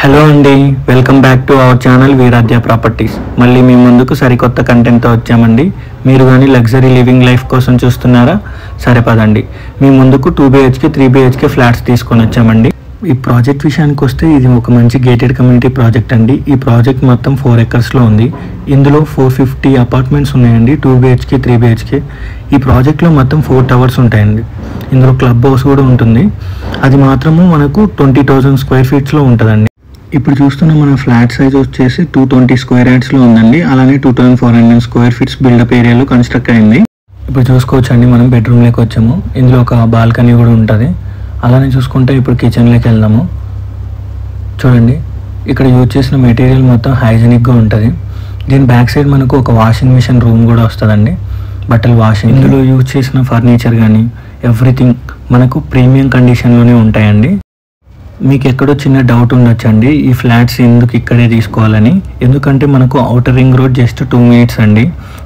Hello అండి, welcome back to our channel Veeradhya Properties. మళ్ళీ మీ ముందుకు సరికొత్త కంటెంట్తో వచ్చామండి. మీరు కానీ లగ్జరీ లివింగ్ లైఫ్ కోసం చూస్తున్నారా? సరే పదండి, మీ ముందుకు 2 BHK 3 BHK ఫ్లాట్స్ తీసుకొని వచ్చామండి. ఈ ప్రాజెక్ట్ విషయానికి వస్తే ఇది ఒక మంచి గేటెడ్ కమ్యూనిటీ ప్రాజెక్ట్ అండి. ఈ ప్రాజెక్ట్ మొత్తం 4 acresలో ఉంది. ఇందులో 450 అపార్ట్మెంట్స్ ఉన్నాయండి, 2 BHK 3 BHK. ఈ ప్రాజెక్ట్లో మొత్తం 4 towers ఉంటాయండి. ఇందులో క్లబ్ హౌస్ కూడా ఉంటుంది. అది మాత్రము మనకు 20,000 square feetsలో ఉంటుందండి. ఇప్పుడు చూస్తున్న మన ఫ్లాట్ సైజ్ వచ్చేసి 220 square yardsలో ఉందండి. అలానే 2400 square feet బిల్డప్ ఏరియాలో కన్స్ట్రక్ట్ అయింది. ఇప్పుడు చూసుకోవచ్చు అండి, మనం బెడ్రూమ్లోకి వచ్చాము. ఇందులో ఒక బాల్కనీ కూడా ఉంటుంది. అలానే చూసుకుంటే ఇప్పుడు కిచెన్లోకి వెళ్దాము. చూడండి, ఇక్కడ యూజ్ చేసిన మెటీరియల్ మొత్తం హైజీనిక్గా ఉంటుంది. దీని బ్యాక్ సైడ్ మనకు ఒక వాషింగ్ మిషన్ రూమ్ కూడా వస్తుందండి, బట్టలు వాషింగ్. ఇందులో యూజ్ చేసిన ఫర్నిచర్ కానీ ఎవ్రీథింగ్ మనకు ప్రీమియం కండిషన్లోనే ఉంటాయండి. మీకు ఎక్కడో చిన్న డౌట్ ఉండొచ్చండి, ఈ ఫ్లాట్స్ ఎందుకు ఇక్కడే తీసుకోవాలని. ఎందుకంటే మనకు outer ring road just 2 minutes అండి,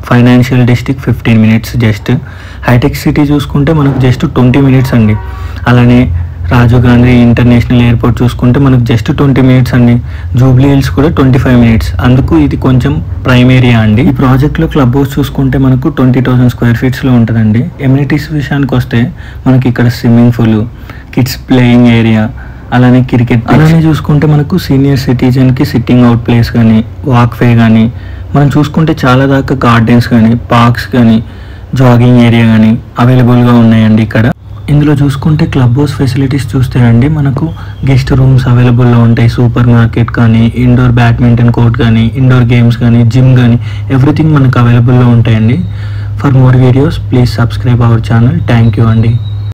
ఫైనాన్షియల్ డిస్ట్రిక్ట్ 15 minutes జస్ట్, హైటెక్ సిటీ చూసుకుంటే మనకు జస్ట్ 20 minutes అండి. అలానే రాజీవ్ గాంధీ ఇంటర్నేషనల్ ఎయిర్పోర్ట్ చూసుకుంటే మనకు జస్ట్ 20 minutes అండి. జూబ్లీ హిల్స్ కూడా 25 minutes. అందుకు ఇది కొంచెం ప్రైమ్ ఏరియా అండి. ఈ ప్రాజెక్ట్లో క్లబ్ హౌస్ చూసుకుంటే మనకు 20,000 square feetsలో ఉంటుందండి. ఎమ్యూనిటీస్ విషయానికి వస్తే మనకి ఇక్కడ swimming pool, kids playing area, అలానే క్రికెట్. అలానే చూసుకుంటే మనకు సీనియర్ సిటిజన్కి సిట్టింగ్ అవుట్ ప్లేస్ కానీ, వాక్వే కానీ, మనం చూసుకుంటే చాలా దాకా గార్డెన్స్ కానీ, పార్క్స్ కానీ, జాగింగ్ ఏరియా కానీ అవైలబుల్గా ఉన్నాయండి ఇక్కడ. ఇందులో చూసుకుంటే క్లబ్ హౌస్ ఫెసిలిటీస్ చూస్తే అండి మనకు గెస్ట్ రూమ్స్ అవైలబుల్లో ఉంటాయి, సూపర్ మార్కెట్ కానీ, ఇండోర్ బ్యాడ్మింటన్ కోర్ట్ కానీ, ఇండోర్ గేమ్స్ కానీ, జిమ్ కానీ ఎవ్రీథింగ్ మనకు అవైలబుల్లో ఉంటాయండి. For more videos please subscribe our channel. Thank you అండి.